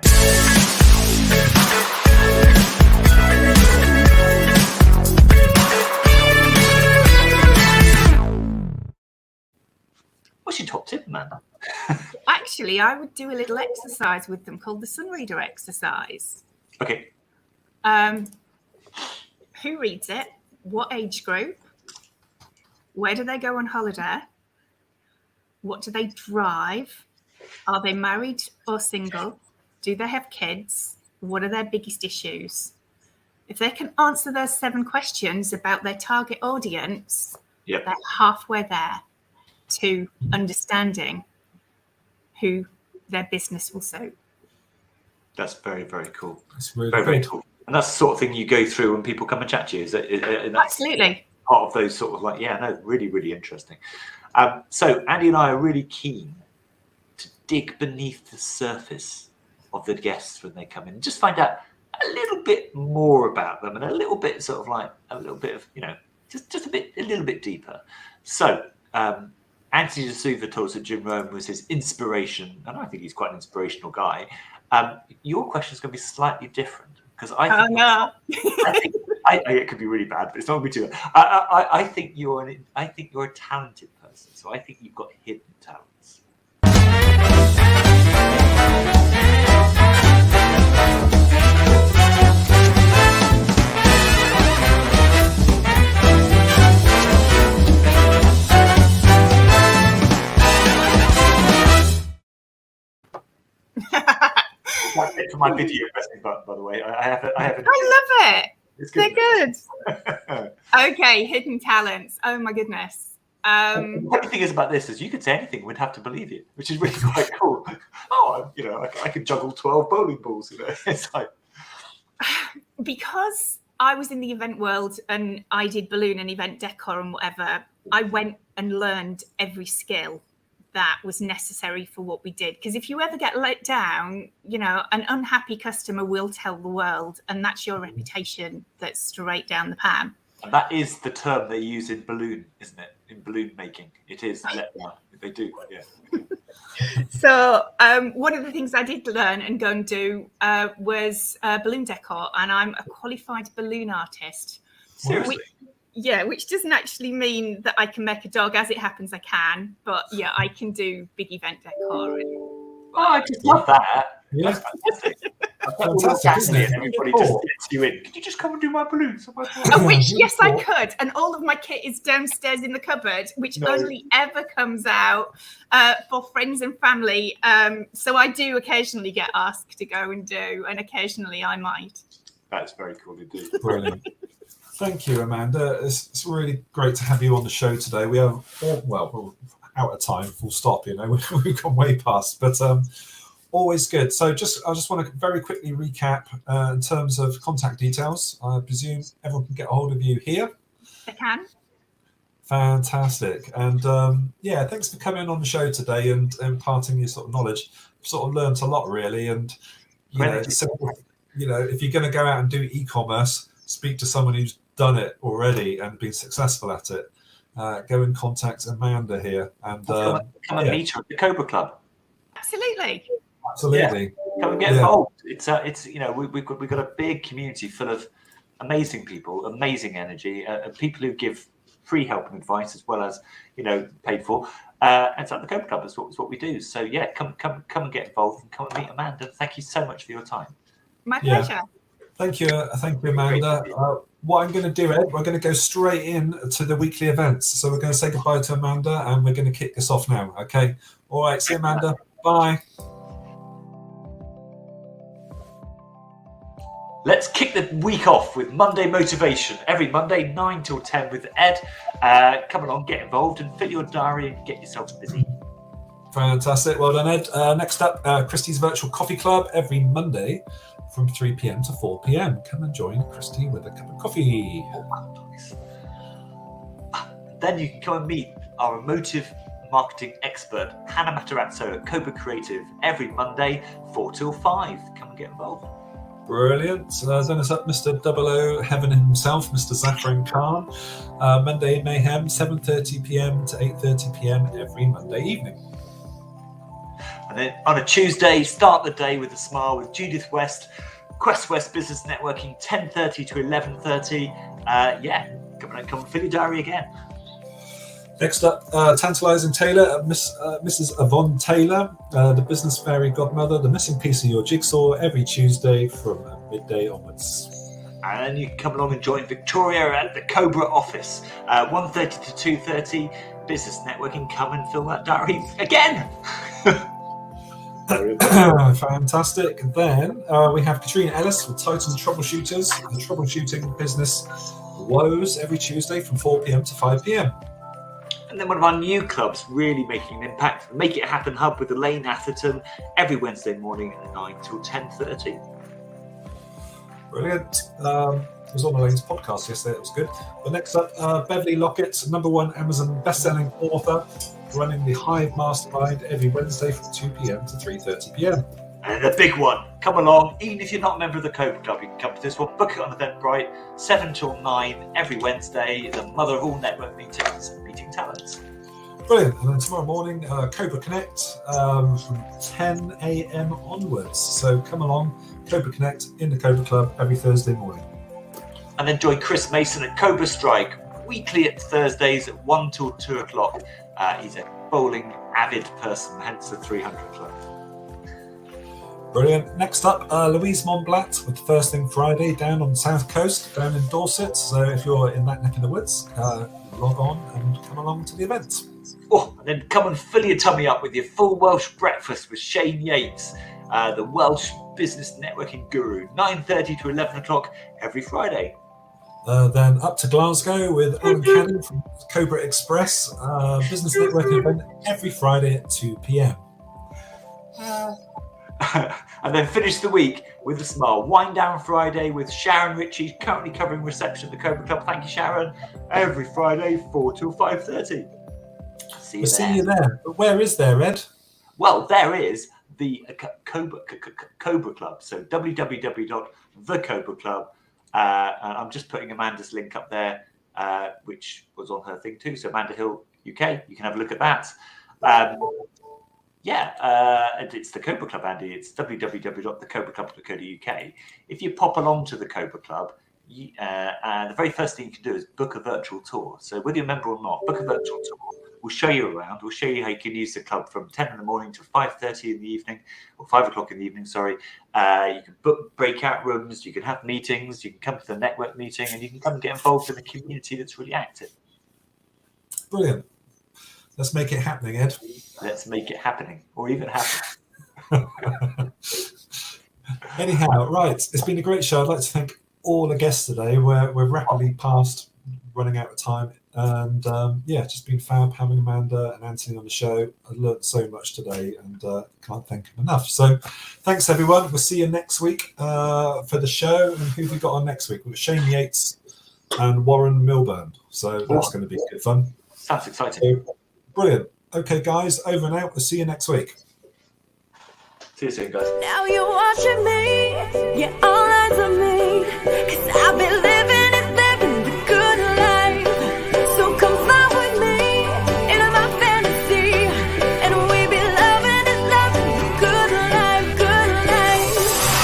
What's your top tip, Amanda? actually, I would do a little exercise with them called the Sun Reader exercise. Okay. Who reads it? What age group? Where do they go on holiday? What do they drive? Are they married or single? Do they have kids? What are their biggest issues? If they can answer those 7 questions about their target audience, Yep. they're halfway there to understanding who their business will suit. That's very, very cool. That's really Very, cool. very cool. And that's the sort of thing you go through when people come and chat to you. Is that and that's Absolutely. part of those sort of like, yeah, no, really, really interesting. So Andy and I are really keen to dig beneath the surface of the guests when they come in and just find out a little bit more about them and a little bit sort of like a little bit of, you know, just a little bit deeper. So Anthony D'Souza told us that Jim Rohn was his inspiration, and I think he's quite an inspirational guy. Your question is going to be slightly different because I think, no. it could be really bad, but it's not going to be too bad. I think you're a talented person, so I think you've got hidden talents. That's it for my video pressing button, by the way. I have it. I love it. It's They're good. good. Okay, hidden talents. Oh my goodness. The funny thing is about this is you could say anything, we'd have to believe you, which is really quite cool. Oh, you know, I could juggle 12 bowling balls. You know, it's like because I was in the event world and I did balloon and event decor and whatever, I went and learned every skill that was necessary for what we did. Because if you ever get let down, you know, an unhappy customer will tell the world, and that's your reputation that's straight down the pan. and that is the term they use in balloon, isn't it? In balloon making, it is. They do, yeah. So one of the things I did learn and go and do was balloon decor, and I'm a qualified balloon artist. Seriously. Which doesn't actually mean that I can make a dog. As it happens, I can. But yeah, I can do big event decor. Oh, I just love that. Yeah. That's fantastic. Fantastic, isn't it? And everybody just gets you in. Could you just come and do my balloons? Which, yes, I could. And all of my kit is downstairs in the cupboard, which only ever comes out for friends and family. So I do occasionally get asked to go and do, and occasionally I might. That's very cool indeed. Brilliant. Thank you, Amanda. It's really great to have you on the show today. We are, we're out of time, full stop, we've gone way past, but always good. So I just want to very quickly recap in terms of contact details. I presume everyone can get a hold of you here. They can. Fantastic. And thanks for coming on the show today and imparting your sort of knowledge. Sort of learned a lot, really. And it's simple, if you're going to go out and do e-commerce, speak to someone who's done it already and been successful at it. Go and contact Amanda here and come and meet her at the Cobra Club. Absolutely. Absolutely. Yeah. Come and get involved. It's we've got a big community full of amazing people, amazing energy, and people who give free help and advice as well as paid for. And it's at the Cobra Club. That's what we do. So come and get involved and come and meet Amanda. Thank you so much for your time. My pleasure. Thank you, Amanda. What I'm going to do, Ed, we're going to go straight in to the weekly events. So we're going to say goodbye to Amanda and we're going to kick this off now. Okay. All right. See you, Amanda. Bye. Let's kick the week off with Monday Motivation. Every Monday, 9 till 10 with Ed. Come along, get involved and fill your diary and get yourself busy. Fantastic. Well done, Ed. Next up, Christie's Virtual Coffee Club every Monday from 3 p.m. to 4 p.m. Come and join Christy with a cup of coffee. Then you can come and meet our emotive marketing expert, Hannah Matarazzo at Cobra Creative every Monday, 4 till 5. Come and get involved. Brilliant. Then it's up Mr. 00 Heaven himself, Mr. Zafran Khan. Monday Mayhem, 7:30 p.m. to 8:30 p.m. every Monday evening. And then on a Tuesday, start the day with a smile with Judith West, Quest West Business Networking, 10:30 to 11:30. Come and fill your diary again. Next up, Tantalising Taylor, Mrs. Yvonne Taylor, the business fairy godmother, the missing piece of your jigsaw, every Tuesday from midday onwards. And then you can come along and join Victoria at the Cobra office, 1:30 to 2:30, business networking. Come and fill that diary again. Fantastic. Then we have Katrina Ellis with Titan Troubleshooters, the troubleshooting business woes every Tuesday from 4 p.m. to 5 p.m. And then one of our new clubs really making an impact, Make It Happen Hub with Elaine Atherton every Wednesday morning at 9 till 10:30. Brilliant. It was on Elaine's podcast yesterday. It was good. But next up, Beverly Lockett, #1 Amazon best-selling author, running the Hive Mastermind every Wednesday from 2 p.m. to 3:30 p.m. And the big one, come along. Even if you're not a member of the Cobra Club, you can come to this one. Book it on Eventbrite, 7 till 9 every Wednesday. The mother of all network meetings, meeting talents. Brilliant. And then tomorrow morning, Cobra Connect from 10 a.m. onwards. So come along, Cobra Connect in the Cobra Club every Thursday morning. And then join Chris Mason at Cobra Strike, weekly at Thursdays at 1 till 2 o'clock. He's a bowling avid person, hence the 300 Club. Brilliant. Next up, Louise Montblatt with First Thing Friday down on the South Coast, down in Dorset. So if you're in that neck of the woods, log on and come along to the event. Oh, and then come and fill your tummy up with your full Welsh breakfast with Shane Yates, the Welsh business networking guru, 9:30 to 11 o'clock every Friday. Then up to Glasgow with Alan Cannon from Cobra Express, business networking event every Friday at 2 p.m. And then finish the week with a smile. Wind Down Friday with Sharon Ritchie, currently covering reception at the Cobra Club. Thank you, Sharon. Every Friday, 4 till 5:30. We'll see you there. But where is there, Ed? Well, there is the Cobra Club. So www.thecobra Club. And I'm just putting Amanda's link up there, which was on her thing too. So Amanda Hill UK, you can have a look at that. It's the Cobra Club, Andy. It's www.thecobraclub.co.uk. If you pop along to the Cobra Club, the very first thing you can do is book a virtual tour. So whether you're a member or not, book a virtual tour. We'll show you around. We'll show you how you can use the club from 10 in the morning to 5:30 in the evening, or 5 o'clock in the evening, sorry. You can book breakout rooms, you can have meetings, you can come to the network meeting, and you can come and get involved in the community that's really active. Brilliant. Let's make it happening, Ed. Let's make it happening, or even happen. Anyhow, right. It's been a great show. I'd like to thank all the guests today. We're rapidly past running out of time. And just been fab having Amanda and Anthony on the show. I learned so much today and can't thank them enough. So thanks, everyone. We'll see you next week for the show. And who have we got on next week? We've got Shane Yates and Warren Milburn. So that's going to be good fun. Sounds exciting. So, brilliant. Okay, guys, over and out. We'll see you next week. See you soon, guys. Now you're watching me, yeah, all eyes on me, 'cause I've been living the good life. So come fly with me into my fantasy, and we be loving the good life, good life.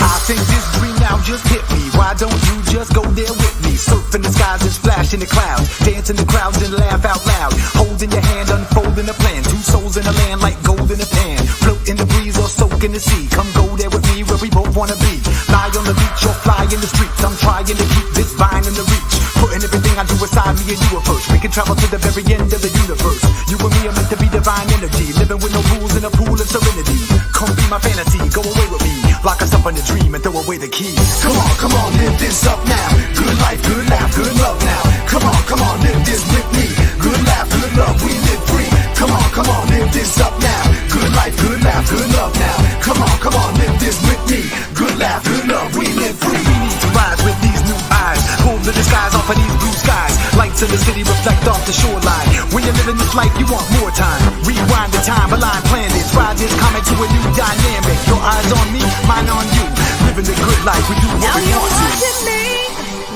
I think this dream now just hit me. Why don't you just go there with me? Surf in the skies and splash in the clouds, dance in the crowds and laugh out loud. Holding your hand, unfolding a plan. Two souls in a land like gold in a pan. Float in the breeze or soak in the sea. Come go there with me where we both wanna be. Lie on the beach or fly in the streets. I'm trying to keep this vine in the reach. Putting everything I do aside, me and you are first. We can travel to the very end of the universe. You and me are meant to be divine energy. Living with no rules in a pool of serenity. Come be my fantasy, go away with me. Lock us up in a dream and throw away the keys. Come on, live this up now. Good life, good laugh, good love now. Come on, live this with me. Good laugh, good love, we live free. Come on, live this up now. Good life, good laugh, good love now. Come on, live this with me. Good laugh, good love, we live free. We need to rise with these new eyes. Pull the disguise off of these blue skies. Lights in the city reflect off the shoreline. When you're living this life, you want more time. Rewind the time, align planets. Ride this comet to a new dynamic. Your eyes on me, mine on you. Living the good life, we do what Now we you're want to. watching me,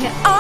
yeah,